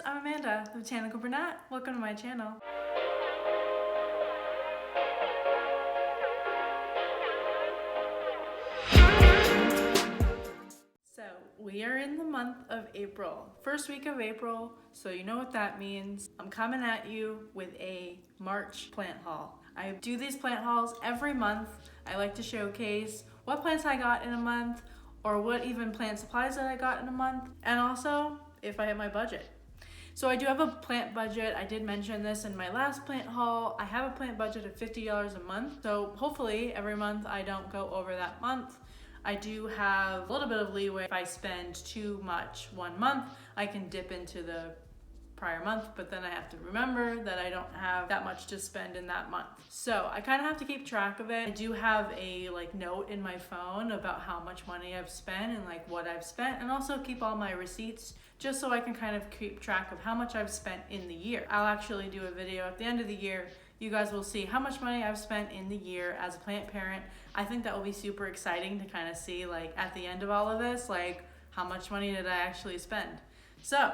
I'm Amanda, the Botanical Brunette. Welcome to my channel. So we are in the month of April, first week of April, so you know what that means. I'm coming at you with a March plant haul. I do these plant hauls every month. I like to showcase what plants I got in a month, or what even plant supplies that I got in a month, and also if I hit my budget. So I do have a plant budget. I did mention this in my last plant haul. I have a plant budget of $50 a month. So hopefully every month I don't go over that month. I do have a little bit of leeway. If I spend too much one month, I can dip into the prior month, but then I have to remember that I don't have that much to spend in that month. So I kind of have to keep track of it. I do have a note in my phone about how much money I've spent and what I've spent, and also keep all my receipts just so I can kind of keep track of how much I've spent in the year. I'll actually do a video at the end of the year. You guys will see how much money I've spent in the year as a plant parent. I think that will be super exciting to kind of see at the end of all of this, how much money did I actually spend. So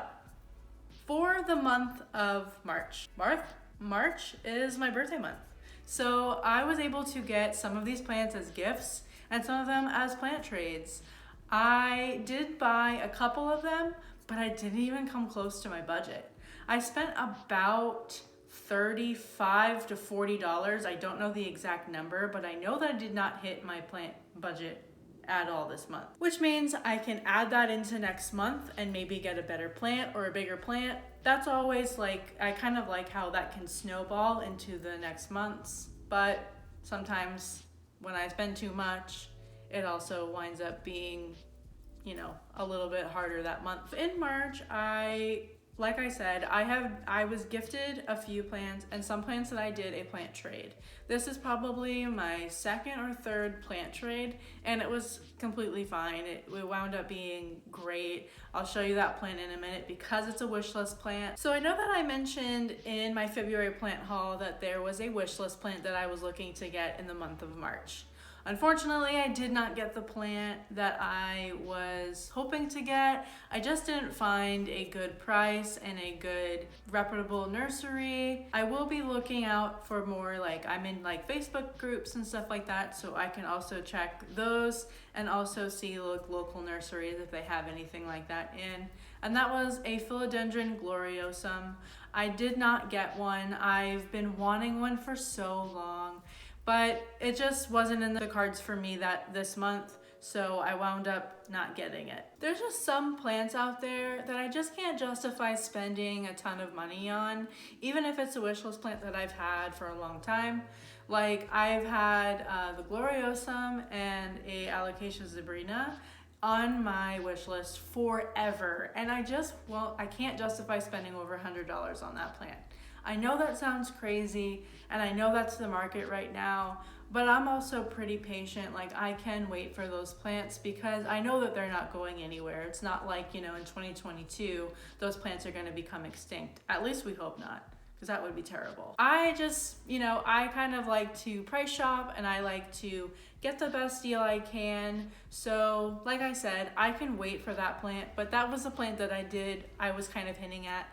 for the month of March is my birthday month. So I was able to get some of these plants as gifts and some of them as plant trades. I did buy a couple of them, but I didn't even come close to my budget. I spent about $35 to $40. I don't know the exact number, but I know that I did not hit my plant budget at all this month, which means I can add that into next month and maybe get a better plant or a bigger plant. That's always I kind of like how that can snowball into the next months, but sometimes when I spend too much, it also winds up being, a little bit harder that month. In March, like I said, I was gifted a few plants and some plants that I did a plant trade. This is probably my second or third plant trade, and it was completely fine. It wound up being great. I'll show you that plant in a minute because it's a wish list plant. So I know that I mentioned in my February plant haul that there was a wish list plant that I was looking to get in the month of March. Unfortunately, I did not get the plant that I was hoping to get. I just didn't find a good price and a good reputable nursery. I will be looking out for more, I'm in Facebook groups and stuff like that, so I can also check those and also see local nurseries if they have anything like that in. And that was a Philodendron gloriosum. I did not get one. I've been wanting one for so long, but it just wasn't in the cards for me this month, so I wound up not getting it. There's just some plants out there that I just can't justify spending a ton of money on, even if it's a wish list plant that I've had for a long time. I've had the gloriosum and a alocasia zebrina on my wish list forever, and I can't justify spending over $100 on that plant. I know that sounds crazy, and I know that's the market right now, but I'm also pretty patient. I can wait for those plants because I know that they're not going anywhere. It's not in 2022, those plants are gonna become extinct. At least we hope not, because that would be terrible. I just, I kind of like to price shop, and I like to get the best deal I can. So like I said, I can wait for that plant, but that was the plant that I was kind of hinting at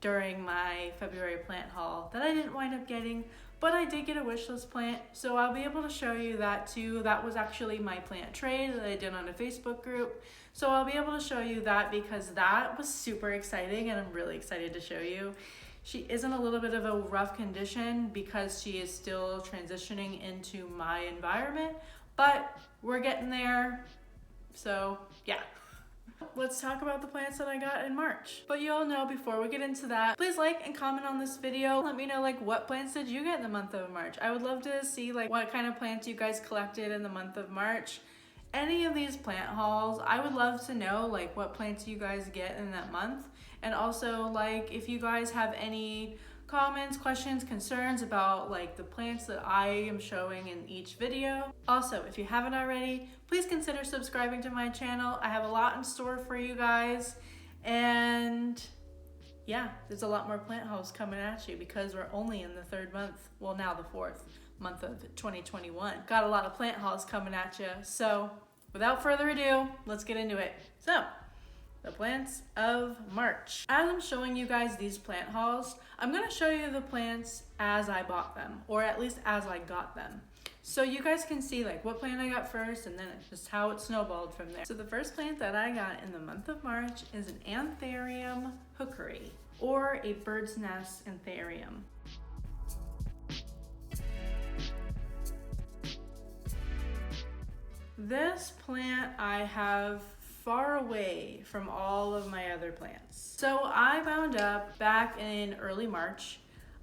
during my February plant haul that I didn't wind up getting, but I did get a wish list plant, so I'll be able to show you that too. That was actually my plant trade that I did on a Facebook group, so I'll be able to show you that because that was super exciting, and I'm really excited to show you. She is in a little bit of a rough condition because she is still transitioning into my environment, but we're getting there, so yeah. Let's talk about the plants that I got in March. But you all know, before we get into that, please like and comment on this video. Let me know what plants did you get in the month of March. I would love to see what kind of plants you guys collected in the month of March. Any of these plant hauls, I would love to know what plants you guys get in that month. And also if you guys have any comments, questions, concerns about the plants that I am showing in each video. Also, if you haven't already, please consider subscribing to my channel. I have a lot in store for you guys, and yeah, there's a lot more plant hauls coming at you because we're only in the third month, well now the fourth month of 2021. Got a lot of plant hauls coming at you, so without further ado, let's get into it. So the plants of March. As I'm showing you guys these plant hauls, I'm gonna show you the plants as I bought them, or at least as I got them. So you guys can see like what plant I got first and then just how it snowballed from there. So the first plant that I got in the month of March is an Anthurium Hookeri, or a bird's nest Anthurium. This plant I have far away from all of my other plants. So I wound up back in early March,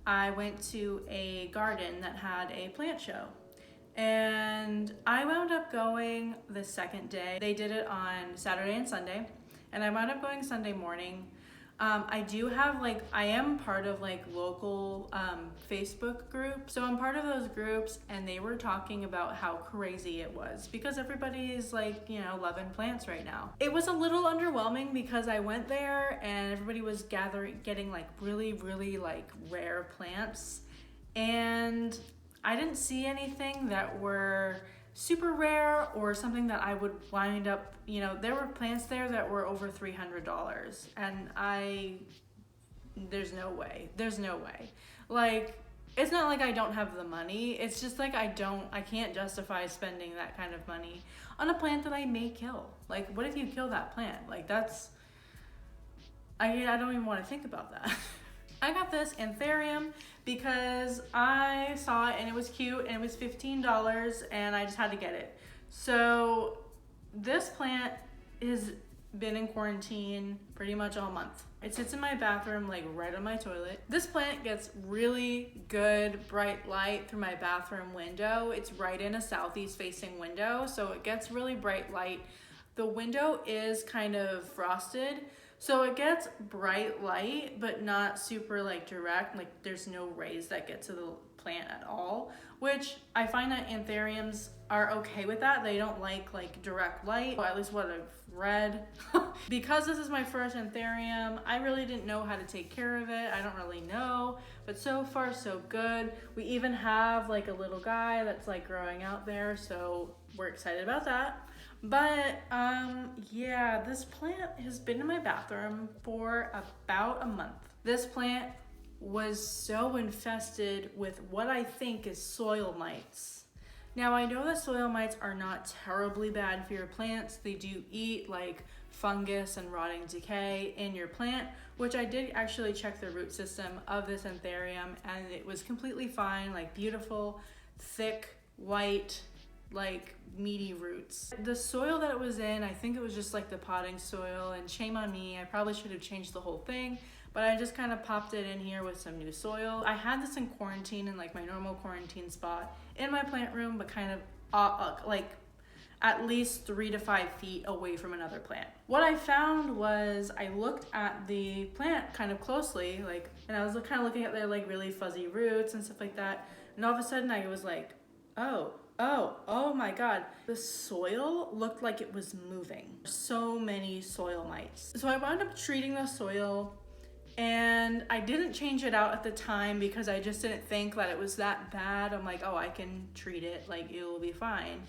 I went to a garden that had a plant show. And I wound up going the second day. They did it on Saturday and Sunday, and I wound up going Sunday morning. I do have I am part of local Facebook groups. So I'm part of those groups, and they were talking about how crazy it was because everybody is loving plants right now. It was a little underwhelming because I went there and everybody was getting really, really rare plants. And I didn't see anything that were super rare or something that I would wind up, there were plants there that were over $300, and there's no way. It's not like I don't have the money, it's just I can't justify spending that kind of money on a plant that I may kill. What if you kill that plant? I don't even want to think about that. I got this Anthurium because I saw it and it was cute and it was $15 and I just had to get it. So this plant has been in quarantine pretty much all month. It sits in my bathroom right on my toilet. This plant gets really good bright light through my bathroom window. It's right in a southeast facing window, so it gets really bright light. The window is kind of frosted, so it gets bright light, but not super direct. There's no rays that get to the plant at all, which I find that Anthuriums are okay with that. They don't like direct light, or at least what I've read. Because this is my first Anthurium, I really didn't know how to take care of it. I don't really know, but so far so good. We even have a little guy that's growing out there, so we're excited about that. But yeah, this plant has been in my bathroom for about a month. This plant was so infested with what I think is soil mites. Now I know that soil mites are not terribly bad for your plants. They do eat fungus and rotting decay in your plant, which I did actually check the root system of this Anthurium and it was completely fine, beautiful, thick, white, meaty roots. The soil that it was in, I think it was just the potting soil, and shame on me, I probably should have changed the whole thing, but I just kind of popped it in here with some new soil. I had this in quarantine in my normal quarantine spot in my plant room, but kind of at least 3 to 5 feet away from another plant. What I found was I looked at the plant kind of closely, and I was kind of looking at their really fuzzy roots and stuff like that, and all of a sudden I was oh my God. The soil looked like it was moving. So many soil mites. So I wound up treating the soil, and I didn't change it out at the time because I just didn't think that it was that bad. I'm oh, I can treat it, it'll be fine.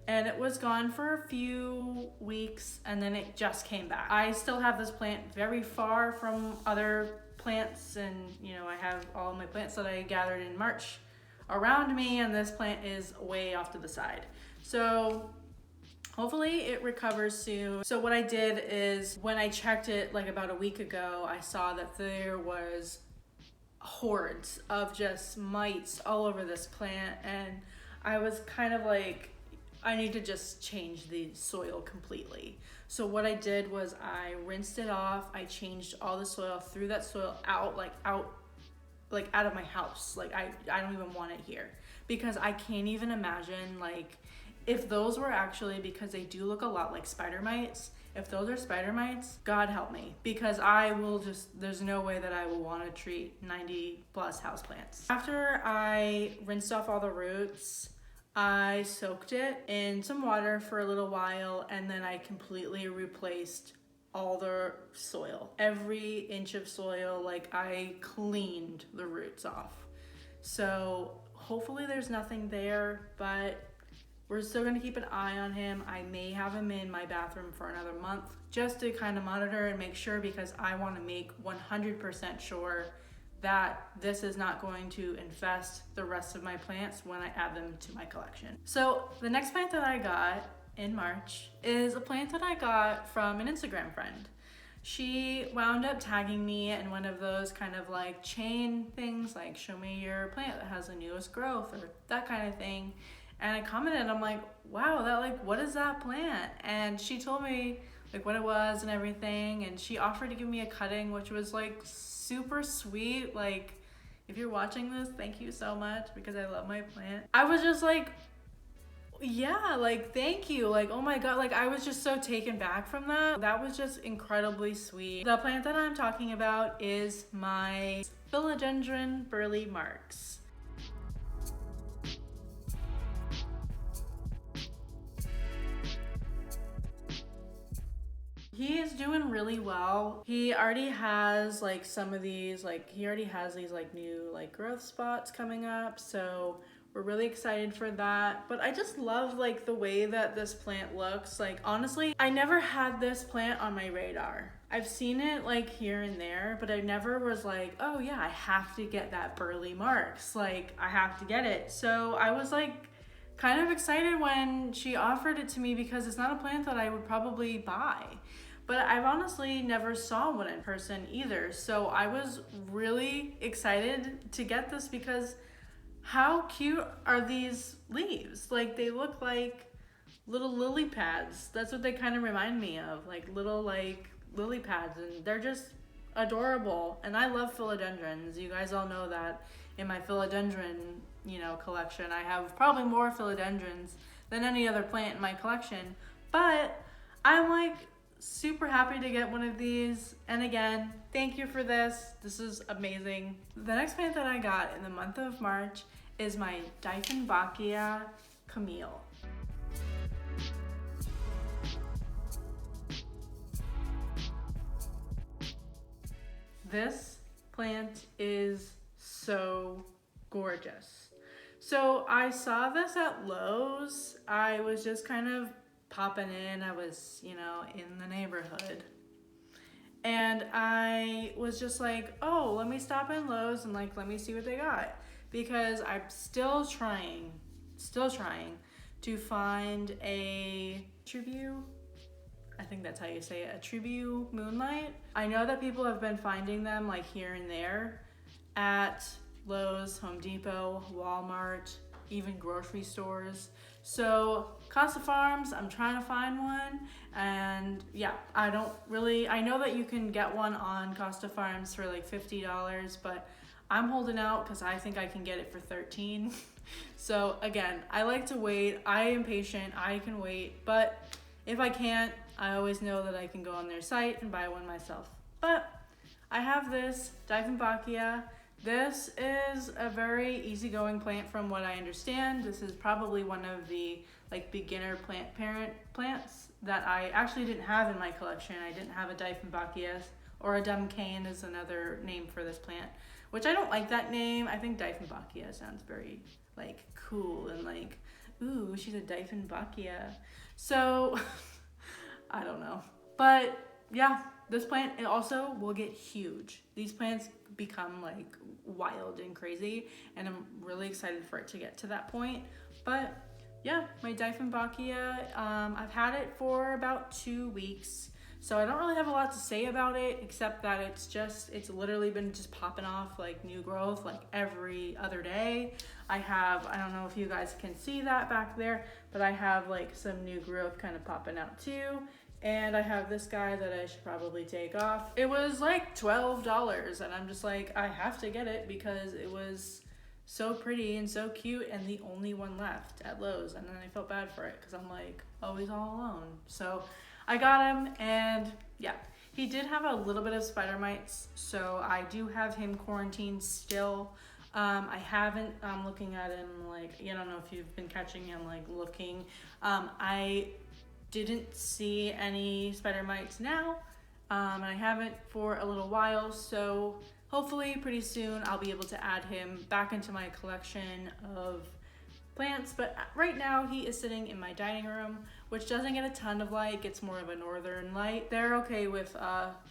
And it was gone for a few weeks and then it just came back. I still have this plant very far from other plants, and I have all of my plants that I gathered in March around me, and this plant is way off to the side. So hopefully it recovers soon. So what I did is when I checked it about a week ago, I saw that there was hordes of just mites all over this plant, and I was kind of I need to just change the soil completely. So what I did was I rinsed it off. I changed all the soil, threw that soil out out of my house. I don't even want it here because I can't even imagine if those were actually, because they do look a lot like spider mites, if those are spider mites, God help me, because there's no way that I will want to treat 90 plus houseplants. After I rinsed off all the roots, I soaked it in some water for a little while, and then I completely replaced all the soil, every inch of soil. I cleaned the roots off. So hopefully there's nothing there, but We're still gonna keep an eye on him. I may have him in my bathroom for another month just to kind of monitor and make sure, because I want to make 100% sure that this is not going to infest the rest of my plants when I add them to my collection. So the next plant that I got in March is a plant that I got from an Instagram friend. She wound up tagging me in one of those kind of like chain things, like show me your plant that has the newest growth or that kind of thing. And I commented, I'm like, wow, that like, what is that plant? And she told me like what it was and everything. And she offered to give me a cutting, which was like super sweet. Like, if you're watching this, thank you so much, because I love my plant. I was just like, yeah, like, thank you. Like, oh my God, like, I was just so taken back from that. That was just incredibly sweet. The plant that I'm talking about is my Philodendron Burle Marx. He is doing really well. He already has like some of these, like he already has these like new like growth spots coming up. So we're really excited for that. But I just love like the way that this plant looks. Like honestly, I never had this plant on my radar. I've seen it like here and there, but I never was like, oh yeah, I have to get that Burle Marx. Like I have to get it. So I was like kind of excited when she offered it to me, because it's not a plant that I would probably buy. But I've honestly never saw one in person either. So I was really excited to get this, because how cute are these leaves? Like they look like little lily pads. That's what they kind of remind me of, like little like lily pads, and they're just adorable. And I love philodendrons. You guys all know that in my philodendron, collection. I have probably more philodendrons than any other plant in my collection. But I'm like super happy to get one of these. And again, thank you for this. This is amazing. The next plant that I got in the month of March is my Dieffenbachia Camille. This plant is so gorgeous. So I saw this at Lowe's. I was just kind of popping in. I was, in the neighborhood. And I was just like, oh, let me stop in Lowe's and like, let me see what they got. Because I'm still trying to find a tribute. I think that's how you say it, a tribute moonlight. I know that people have been finding them like here and there at Lowe's, Home Depot, Walmart, even grocery stores. So Costa Farms, I'm trying to find one. And yeah, I know that you can get one on Costa Farms for like $50, but I'm holding out because I think I can get it for $13. So again, I like to wait. I am patient, I can wait, but if I can't, I always know that I can go on their site and buy one myself. But I have this Dieffenbachia. This is a very easygoing plant from what I understand. This is probably one of the like beginner parent plants that I actually didn't have in my collection. I didn't have a Dieffenbachia, or a Dumcane is another name for this plant, which I don't like that name. I think Dieffenbachia sounds very like cool and like, ooh, she's a Dieffenbachia. So I don't know. But yeah, this plant, it also will get huge. These plants become like wild and crazy, and I'm really excited for it to get to that point. But yeah, my Dieffenbachia, I've had it for about 2 weeks. So I don't really have a lot to say about it, except that it's literally been just popping off like new growth like every other day. I don't know if you guys can see that back there, but I have like some new growth kind of popping out too. And I have this guy that I should probably take off. It was like $12, and I'm just like, I have to get it because it was so pretty and so cute, and the only one left at Lowe's. And then I felt bad for it because I'm like, oh, he's all alone. So I got him, and yeah, he did have a little bit of spider mites, so I do have him quarantined still. I haven't, I'm looking at him like, I don't know if you've been catching him like looking. I didn't see any spider mites now, and I haven't for a little while, so hopefully pretty soon I'll be able to add him back into my collection of plants, but right now he is sitting in my dining room, which doesn't get a ton of light, gets more of a northern light. They're okay with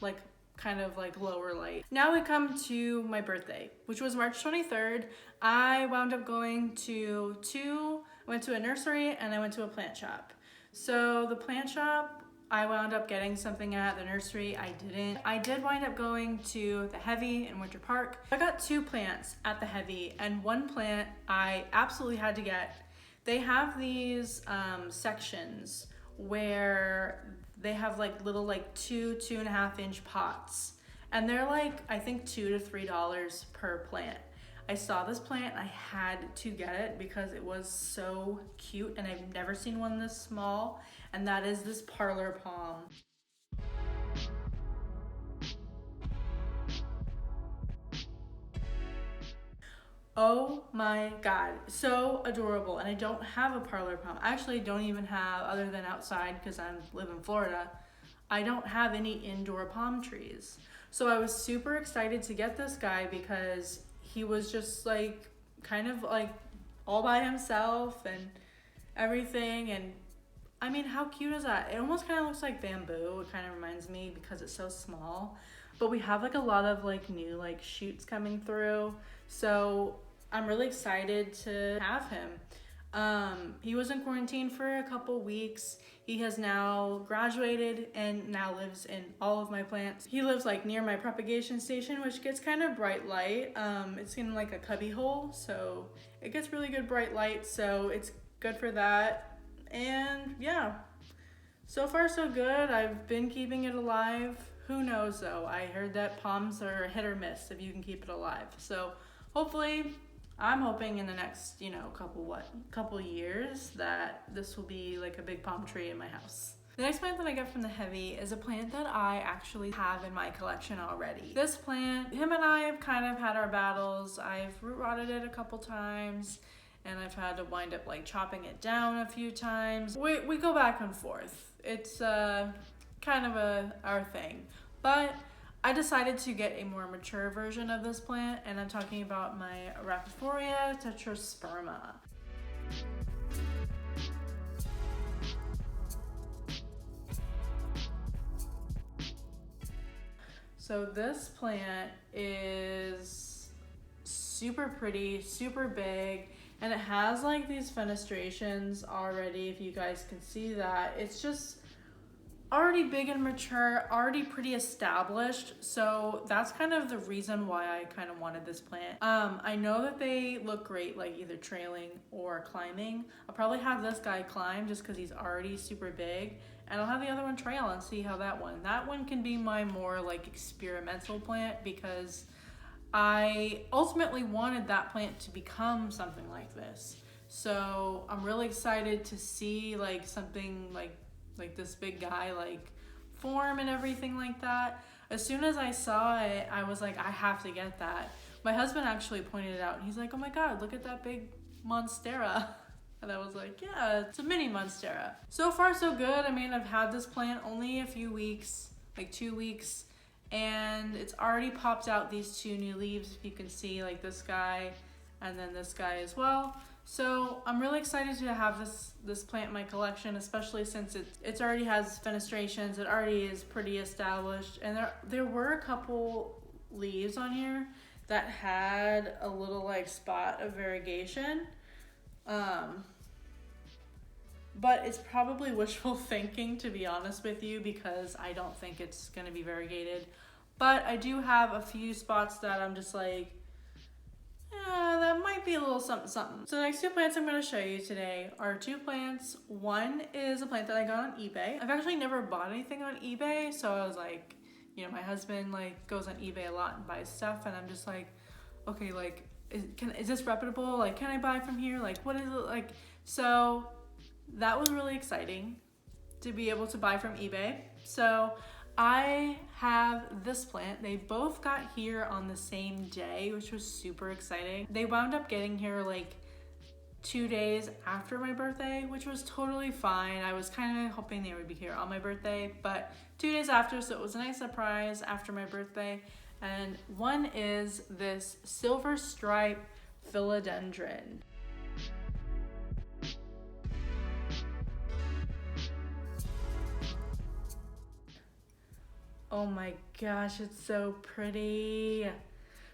like kind of like lower light. Now we come to my birthday, which was March 23rd. I wound up going to I went to a nursery and I went to a plant shop. So the plant shop, I wound up getting something at. The nursery, I didn't. I did wind up going to the Heavy in Winter Park. I got 2 plants at the Heavy, and one plant I absolutely had to get. They have these sections where they have like little like 2.5 inch pots, and they're like, I think $2 to $3 per plant. I saw this plant and I had to get it because it was so cute, and I've never seen one this small, and that is this Parlor Palm. Oh my god, so adorable. And I don't have a Parlor Palm. I actually don't even have, other than outside because I live in Florida, I don't have any indoor palm trees. So I was super excited to get this guy because he was just like kind of like all by himself and everything. And I mean, how cute is that? It almost kind of looks like bamboo. It kind of reminds me because it's so small. But we have like a lot of like new like shoots coming through. So I'm really excited to have him. He was in quarantine for a couple weeks. He has now graduated and now lives in all of my plants. He lives like near my propagation station, which gets kind of bright light. It's in like a cubby hole, so it gets really good bright light, so it's good for that. And yeah, so far so good. I've been keeping it alive. Who knows though? I heard that palms are hit or miss if you can keep it alive. So hopefully, I'm hoping in the next, couple years that this will be like a big palm tree in my house. The next plant that I got from the Heavy is a plant that I actually have in my collection already. This plant, him and I have kind of had our battles. I've root rotted it a couple times, and I've had to wind up like chopping it down a few times. We go back and forth. It's kind of our thing. But I decided to get a more mature version of this plant, and I'm talking about my Rhaphidophora Tetrasperma. So this plant is super pretty, super big, and it has like these fenestrations already, if you guys can see that. It's just already big and mature, already pretty established, so that's kind of the reason why I kind of wanted this plant. I know that they look great like either trailing or climbing. I'll probably have this guy climb just because he's already super big, and I'll have the other one trail and see how that one can be my more like experimental plant, because I ultimately wanted that plant to become something like this. So I'm really excited to see like something like this big guy like form and everything like that. As soon as I saw it, I was like, I have to get that. My husband actually pointed it out, and he's like, oh my god, look at that big Monstera. And I was like, yeah, it's a mini Monstera. So far so good. I mean, I've had this plant only a few weeks, like 2 weeks, and it's already popped out these 2 new leaves, if you can see, like this guy and then this guy as well. So I'm really excited to have this plant in my collection, especially since it already has fenestrations, it already is pretty established, and there were a couple leaves on here that had a little like spot of variegation. But it's probably wishful thinking, to be honest with you, because I don't think it's going to be variegated. But I do have a few spots that I'm just like, that might be a little something something. So the next 2 plants I'm going to show you today are 2 plants. One is a plant that I got on eBay. I've actually never bought anything on eBay, so I was like, my husband like goes on eBay a lot and buys stuff, and I'm just like, okay, like is this reputable? Like, can I buy from here? Like, what is it like? So that was really exciting to be able to buy from eBay. So I have this plant. They both got here on the same day, which was super exciting. They wound up getting here like 2 days after my birthday, which was totally fine. I was kind of hoping they would be here on my birthday, but 2 days after, so it was a nice surprise after my birthday. And one is this silver stripe philodendron. Oh my gosh, it's so pretty.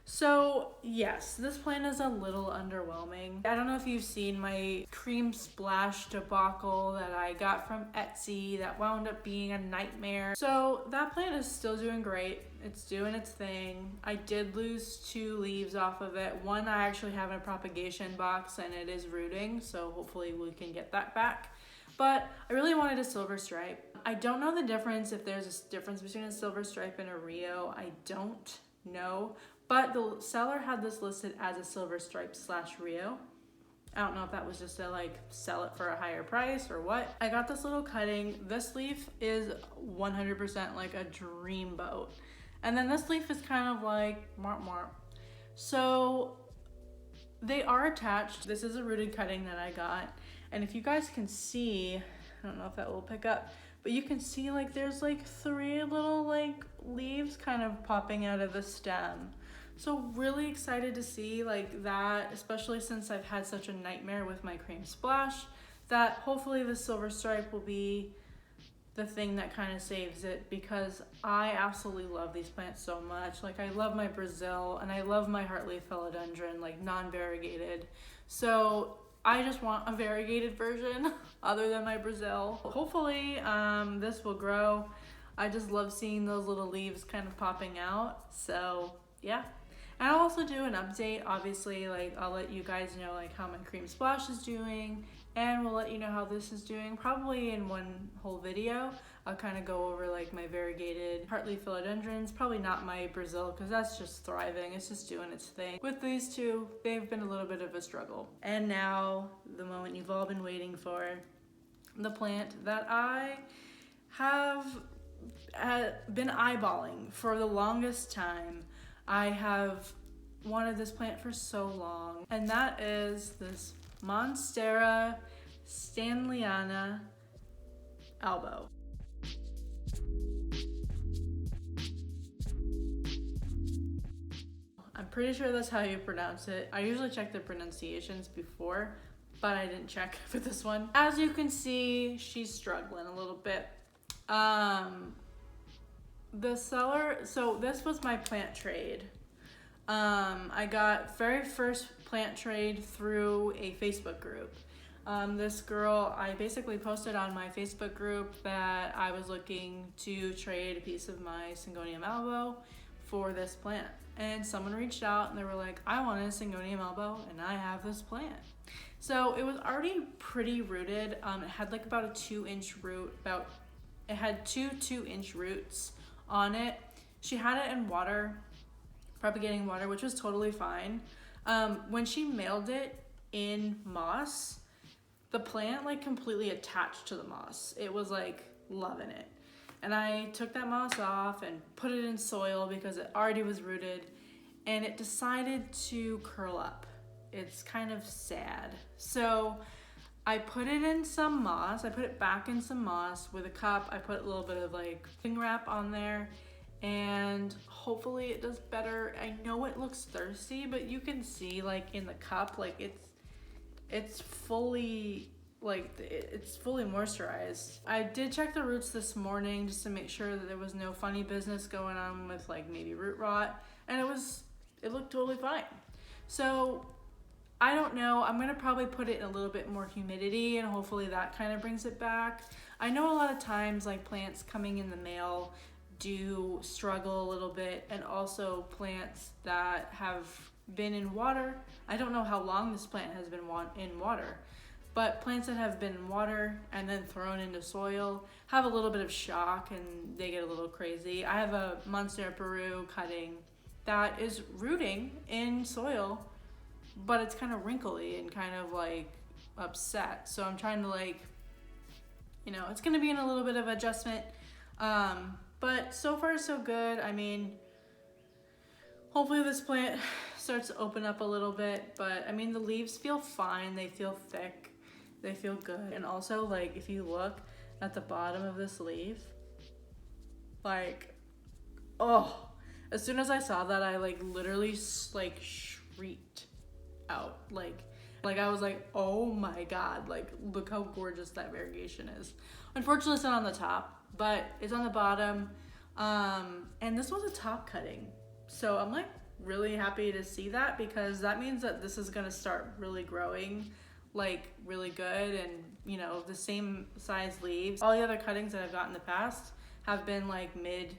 So yes, this plant is a little underwhelming. I don't know if you've seen my cream splash debacle that I got from Etsy that wound up being a nightmare. So that plant is still doing great. It's doing its thing. I did lose 2 leaves off of it. One I actually have in a propagation box and it is rooting, so hopefully we can get that back. But I really wanted a silver stripe. I don't know the difference, if there's a difference between a silver stripe and a Rio. I don't know. But the seller had this listed as a silver stripe / Rio. I don't know if that was just to like sell it for a higher price or what. I got this little cutting. This leaf is 100% like a dreamboat. And then this leaf is kind of like marp marp. So they are attached. This is a rooted cutting that I got. And if you guys can see, I don't know if that will pick up, but you can see like there's like 3 little like leaves kind of popping out of the stem. So really excited to see like that, especially since I've had such a nightmare with my cream splash, that hopefully the silver stripe will be the thing that kind of saves it, because I absolutely love these plants so much. Like I love my Brazil and I love my heartleaf philodendron, like non-variegated. So I just want a variegated version other than my Brazil. Hopefully this will grow. I just love seeing those little leaves kind of popping out. So yeah. And I'll also do an update, obviously, like I'll let you guys know like how my cream splash is doing, and we'll let you know how this is doing, probably in one whole video. I'll kind of go over like my variegated heartleaf philodendrons, probably not my Brazil because that's just thriving, it's just doing its thing. With these 2, they've been a little bit of a struggle. And now, the moment you've all been waiting for, the plant that I have been eyeballing for the longest time. I have wanted this plant for so long, and that is this Monstera Standleyana Albo. I'm pretty sure that's how you pronounce it. I usually check the pronunciations before, but I didn't check for this one. As you can see, she's struggling a little bit. The seller, so this was my plant trade. I got very first plant trade through a Facebook group. This girl, I basically posted on my Facebook group that I was looking to trade a piece of my Syngonium albo for this plant. And someone reached out and they were like, I want a Syngonium albo and I have this plant. So it was already pretty rooted. It had like about a 2-inch root, it had 2 2-inch roots on it. She had it in water, propagating water, which was totally fine. When she mailed it in moss, the plant like completely attached to the moss. It was like loving it. And I took that moss off and put it in soil because it already was rooted, and it decided to curl up. It's kind of sad. So I put it in some moss. I put it back in some moss with a cup. I put a little bit of like cling wrap on there, and hopefully it does better. I know it looks thirsty, but you can see like in the cup, like it's fully moisturized. I did check the roots this morning just to make sure that there was no funny business going on with like maybe root rot, and it looked totally fine. So I don't know, I'm gonna probably put it in a little bit more humidity and hopefully that kind of brings it back. I know a lot of times like plants coming in the mail do struggle a little bit, and also plants that have been in water. I don't know how long this plant has been in water, but plants that have been in water and then thrown into soil have a little bit of shock and they get a little crazy. I have a Monstera Peru cutting that is rooting in soil, but it's kind of wrinkly and kind of like upset. So I'm trying to like, it's gonna be in a little bit of adjustment. But so far so good. I mean, hopefully this plant starts to open up a little bit, but I mean, the leaves feel fine. They feel thick, they feel good. And also like, if you look at the bottom of this leaf, like, oh, as soon as I saw that, I like literally like shrieked out. Like I was like, oh my God, like look how gorgeous that variegation is. Unfortunately it's not on the top, but it's on the bottom. And this was a top cutting. So I'm like really happy to see that, because that means that this is gonna start really growing like really good, and you know, the same size leaves. All the other cuttings that I've got in the past have been like mid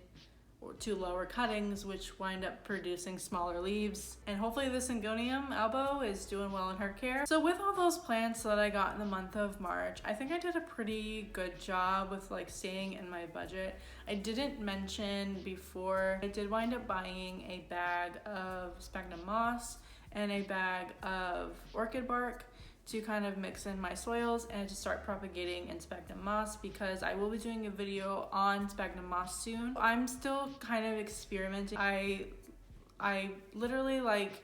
or to lower cuttings, which wind up producing smaller leaves. And hopefully the Syngonium Albo is doing well in her care. So with all those plants that I got in the month of March, I think I did a pretty good job with like staying in my budget. I didn't mention before, I did wind up buying a bag of sphagnum moss and a bag of orchid bark to kind of mix in my soils and to start propagating in sphagnum moss, because I will be doing a video on sphagnum moss soon. I'm still kind of experimenting. I literally like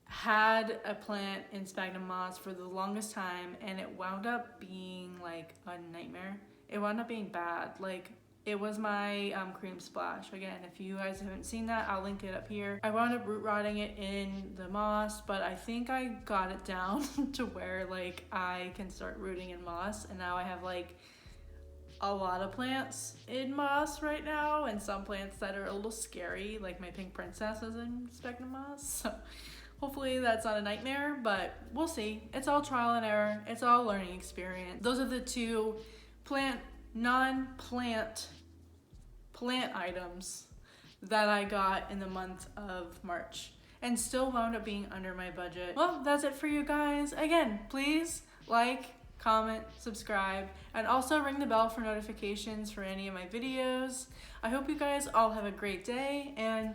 had a plant in sphagnum moss for the longest time, and it wound up being like a nightmare. It wound up being bad. Like, it was my cream splash. Again, if you guys haven't seen that, I'll link it up here. I wound up root rotting it in the moss, but I think I got it down to where like I can start rooting in moss, and now I have like a lot of plants in moss right now, and some plants that are a little scary, like my pink princess is in sphagnum moss. So hopefully that's not a nightmare, but we'll see. It's all trial and error. It's all learning experience. Those are the two non-plant items that I got in the month of March, and still wound up being under my budget. Well, that's it for you guys. Again, please like, comment, subscribe, and also ring the bell for notifications for any of my videos. I hope you guys all have a great day, and